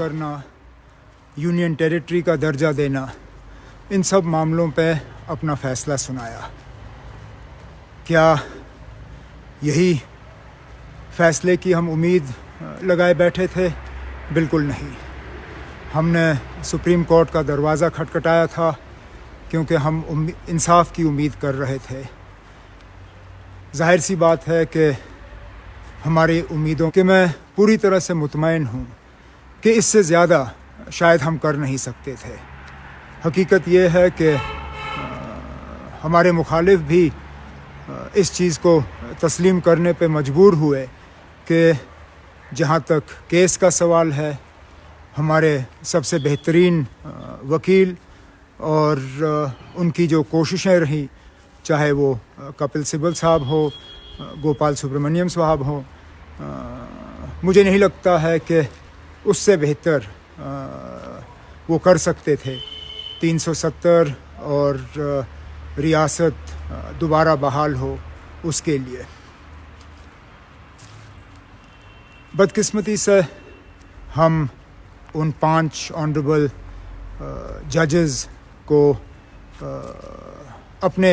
करना, union territory का दर्जा देना, इन सब मामलों पे अपना फ़ैसला सुनाया। क्या यही फ़ैसले की हम उम्मीद लगाए बैठे थे? बिल्कुल नहीं। हमने सुप्रीम कोर्ट का दरवाज़ा खटखटाया था क्योंकि हम इंसाफ की उम्मीद कर रहे थे। ज़ाहिर सी बात है कि हमारी उम्मीदों के मैं पूरी तरह से मुतमईन हूँ कि इससे ज़्यादा शायद हम कर नहीं सकते थे। हकीकत ये है कि हमारे मुखालिफ भी इस चीज़ को तस्लीम करने पे मजबूर हुए कि जहाँ तक केस का सवाल है, हमारे सबसे बेहतरीन वकील और उनकी जो कोशिशें रहीं, चाहे वो कपिल सिब्बल साहब हो, गोपाल सुब्रमण्यम साहब हो, मुझे नहीं लगता है कि उससे बेहतर वो कर सकते थे 370 और रियासत दोबारा बहाल हो उसके लिए। बदकिस्मती से हम उन 5 ऑनरेबल जजेस को अपने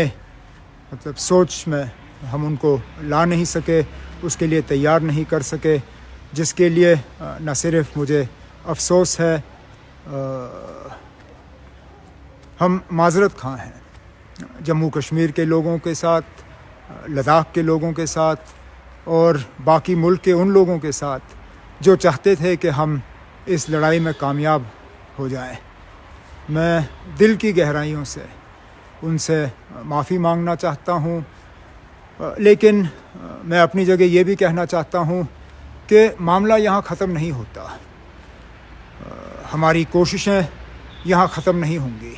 सोच में हम उनको ला नहीं सके, उसके लिए तैयार नहीं कर सके, जिसके लिए न सिर्फ मुझे अफसोस है, हम माजरत खां हैं जम्मू कश्मीर के लोगों के साथ, लद्दाख के लोगों के साथ और बाकी मुल्क के उन लोगों के साथ जो चाहते थे कि हम इस लड़ाई में कामयाब हो जाएं। मैं दिल की गहराइयों से उनसे माफ़ी मांगना चाहता हूँ, लेकिन मैं अपनी जगह ये भी कहना चाहता हूँ कि मामला यहाँ ख़त्म नहीं होता, हमारी कोशिशें यहाँ ख़त्म नहीं होंगी।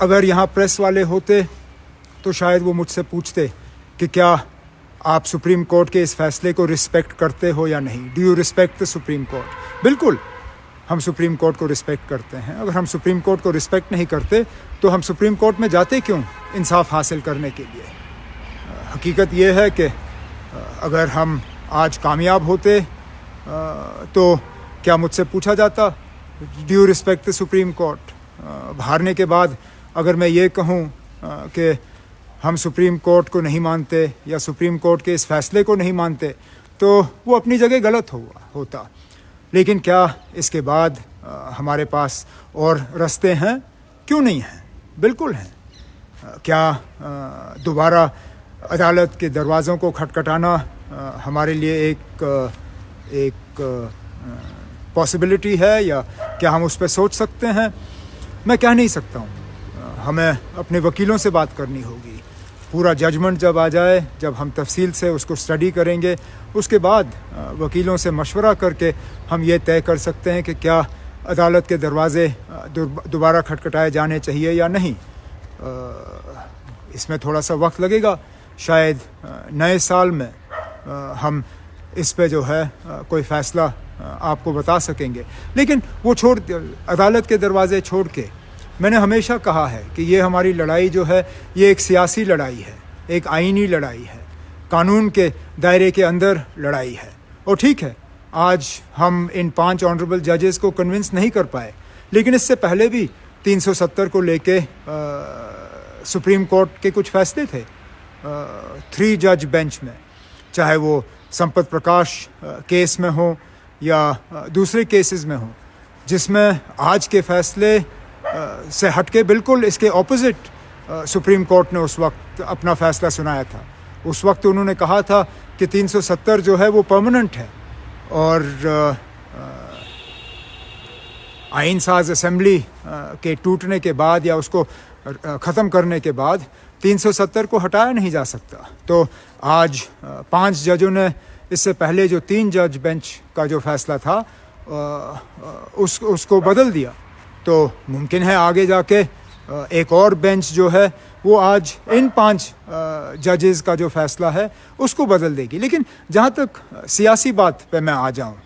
अगर यहाँ प्रेस वाले होते तो शायद वो मुझसे पूछते कि क्या आप सुप्रीम कोर्ट के इस फ़ैसले को रिस्पेक्ट करते हो या नहीं, do you respect the supreme court. बिल्कुल, हम सुप्रीम कोर्ट को रिस्पेक्ट करते हैं। अगर हम सुप्रीम कोर्ट को रिस्पेक्ट नहीं करते तो हम सुप्रीम कोर्ट में जाते क्यों इंसाफ हासिल करने के लिए। हकीकत ये है कि अगर हम आज कामयाब होते तो क्या मुझसे पूछा जाता do you respect the supreme court. हारने के बाद अगर मैं ये कहूँ कि हम सुप्रीम कोर्ट को नहीं मानते या सुप्रीम कोर्ट के इस फ़ैसले को नहीं मानते तो वो अपनी जगह गलत होता। लेकिन क्या इसके बाद हमारे पास और रास्ते हैं? क्यों नहीं हैं, बिल्कुल हैं। क्या दोबारा अदालत के दरवाज़ों को खटखटाना हमारे लिए एक पॉसिबिलिटी है या क्या हम उस पर सोच सकते हैं? मैं कह नहीं सकता हूँ, हमें अपने वकीलों से बात करनी होगी। पूरा जजमेंट जब आ जाए, जब हम तफसील से उसको स्टडी करेंगे, उसके बाद वकीलों से मशवरा करके हम ये तय कर सकते हैं कि क्या अदालत के दरवाज़े दोबारा खटखटाए जाने चाहिए या नहीं। इसमें थोड़ा सा वक्त लगेगा, शायद नए साल में हम इस पे जो है कोई फ़ैसला आपको बता सकेंगे। लेकिन वो अदालत के दरवाज़े छोड़ के मैंने हमेशा कहा है कि ये हमारी लड़ाई जो है ये एक सियासी लड़ाई है, एक आईनी लड़ाई है, कानून के दायरे के अंदर लड़ाई है। और ठीक है, आज हम इन 5 ऑनरेबल जजेस को कन्विंस नहीं कर पाए, लेकिन इससे पहले भी 370 को लेके सुप्रीम कोर्ट के कुछ फैसले थे 3 जज बेंच में, चाहे वो संपत प्रकाश केस में हो या दूसरे केसेस में हो, जिसमें आज के फैसले से हटके बिल्कुल इसके ऑपोजिट सुप्रीम कोर्ट ने उस वक्त अपना फ़ैसला सुनाया था। उस वक्त उन्होंने कहा था कि 370 जो है वो परमानेंट है और आइन साज असेंबली के टूटने के बाद या उसको ख़त्म करने के बाद 370 को हटाया नहीं जा सकता। तो आज 5 जजों ने इससे पहले जो 3 जज बेंच का जो फ़ैसला था उसको बदल दिया। तो मुमकिन है आगे जाके एक और बेंच जो है वो आज इन 5 जजेस का जो फ़ैसला है उसको बदल देगी। लेकिन जहाँ तक सियासी बात पे मैं आ जाऊँ,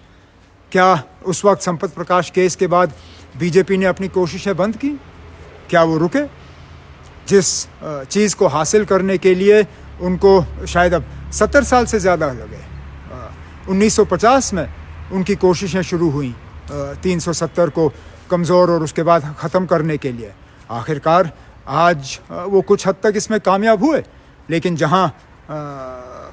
क्या उस वक्त संपत प्रकाश केस के बाद बीजेपी ने अपनी कोशिशें बंद की? क्या वो रुके? जिस चीज़ को हासिल करने के लिए उनको शायद अब 70 साल से ज़्यादा लगे, 1950 में उनकी कोशिशें शुरू हुई 370 को कमज़ोर और उसके बाद ख़त्म करने के लिए। आखिरकार आज वो कुछ हद तक इसमें कामयाब हुए, लेकिन जहाँ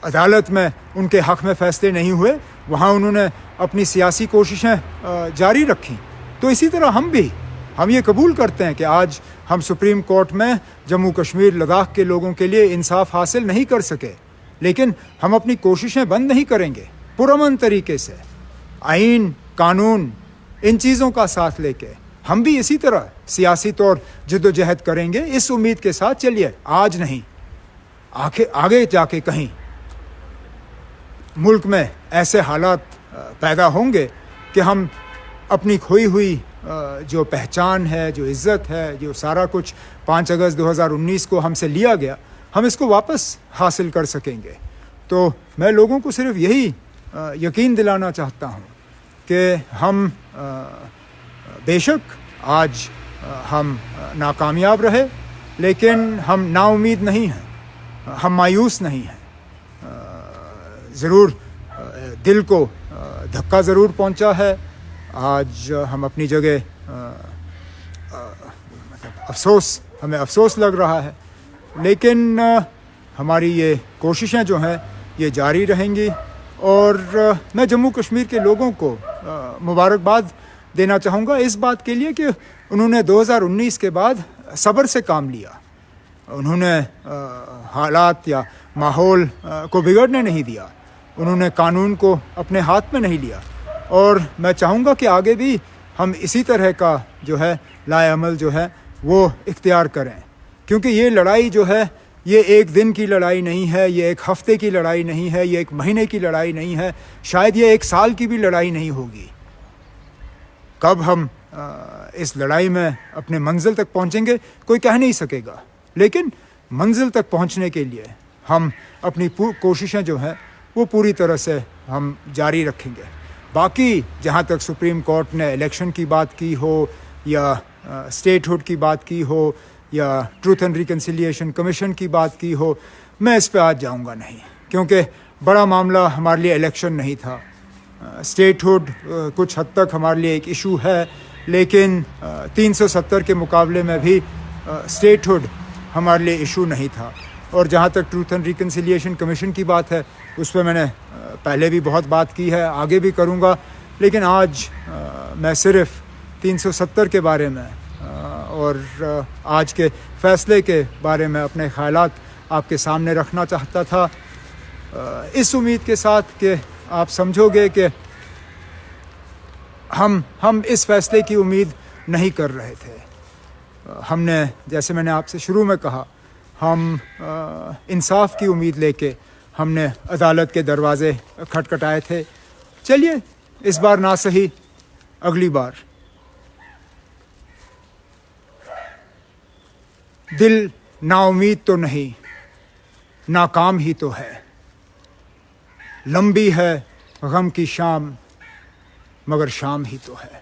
अदालत में उनके हक़ में फ़ैसले नहीं हुए वहाँ उन्होंने अपनी सियासी कोशिशें जारी रखी। तो इसी तरह हम ये कबूल करते हैं कि आज हम सुप्रीम कोर्ट में जम्मू कश्मीर लद्दाख के लोगों के लिए इंसाफ हासिल नहीं कर सके, लेकिन हम अपनी कोशिशें बंद नहीं करेंगे। पुरअमन तरीके से आइन कानून इन चीज़ों का साथ लेके हम भी इसी तरह सियासी तौर जद्दोजहद करेंगे, इस उम्मीद के साथ चलिए आज नहीं आगे जाके कहीं मुल्क में ऐसे हालात पैदा होंगे कि हम अपनी खोई हुई जो पहचान है, जो इज़्ज़त है, जो सारा कुछ 5 अगस्त 2019 को हमसे लिया गया, हम इसको वापस हासिल कर सकेंगे। तो मैं लोगों को सिर्फ यही यकीन दिलाना चाहता हूँ कि हम बेशक आज हम नाकामयाब रहे, लेकिन हम नाउम्मीद नहीं हैं, हम मायूस नहीं हैं। ज़रूर दिल को धक्का ज़रूर पहुंचा है। आज हम अपनी जगह हमें अफसोस लग रहा है, लेकिन हमारी ये कोशिशें जो हैं ये जारी रहेंगी। और मैं जम्मू कश्मीर के लोगों को मुबारकबाद देना चाहूँगा इस बात के लिए कि उन्होंने 2019 के बाद सब्र से काम लिया। उन्होंने हालात या माहौल को बिगड़ने नहीं दिया, उन्होंने कानून को अपने हाथ में नहीं लिया। और मैं चाहूँगा कि आगे भी हम इसी तरह का जो है लाएअमल जो है वो इख्तियार करें, क्योंकि ये लड़ाई जो है ये एक दिन की लड़ाई नहीं है, ये एक हफ्ते की लड़ाई नहीं है, ये एक महीने की लड़ाई नहीं है, शायद ये 1 साल की भी लड़ाई नहीं होगी। कब हम इस लड़ाई में अपने मंजिल तक पहुँचेंगे कोई कह नहीं सकेगा, लेकिन मंजिल तक पहुँचने के लिए हम अपनी कोशिशें जो हैं वो पूरी तरह से हम जारी रखेंगे। बाकी जहाँ तक सुप्रीम कोर्ट ने इलेक्शन की बात की हो या स्टेटहुड की बात की हो या ट्रूथ एंड रिकन्सिलिएशन कमीशन की बात की हो, मैं इस पे आज जाऊँगा नहीं, क्योंकि बड़ा मामला हमारे लिए इलेक्शन नहीं था। स्टेटहुड कुछ हद तक हमारे लिए एक इशू है, लेकिन 370 के मुकाबले में भी स्टेटहुड हमारे लिए इशू नहीं था। और जहाँ तक ट्रूथ एंड रिकन्सिलिएशन कमीशन की बात है, उस पर मैंने पहले भी बहुत बात की है, आगे भी करूँगा, लेकिन आज मैं सिर्फ 370 के बारे में और आज के फ़ैसले के बारे में अपने ख़यालात आपके सामने रखना चाहता था, इस उम्मीद के साथ कि आप समझोगे कि हम इस फ़ैसले की उम्मीद नहीं कर रहे थे। हमने, जैसे मैंने आपसे शुरू में कहा, हम इंसाफ की उम्मीद लेके हमने अदालत के दरवाज़े खटखटाए थे। चलिए इस बार ना सही अगली बार। दिल नाउम्मीद तो नहीं, नाकाम ही तो है। लंबी है गम की शाम, मगर शाम ही तो है।